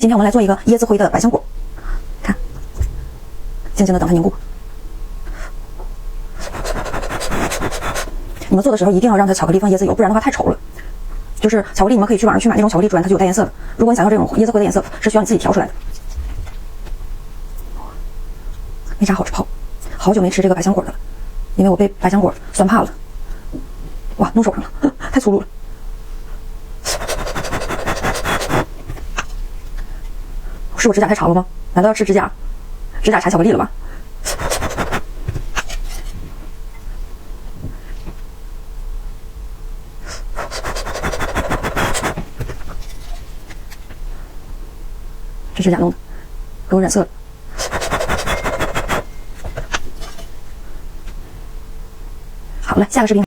今天我们来做一个椰子灰的百香果，看，静静的等它凝固。你们做的时候一定要让它巧克力放椰子油，不然的话太稠了。就是巧克力，你们可以去网上去买那种巧克力砖，它就有带颜色的。如果你想要这种椰子灰的颜色，是需要你自己调出来的。没啥好吃泡，好久没吃这个百香果的了，因为我被百香果酸怕了。哇，弄手上了，太粗鲁了。是我指甲太长了吗？难道要吃指甲缠巧克力了吧？这指甲弄的，给我染色了。好了，下个视频。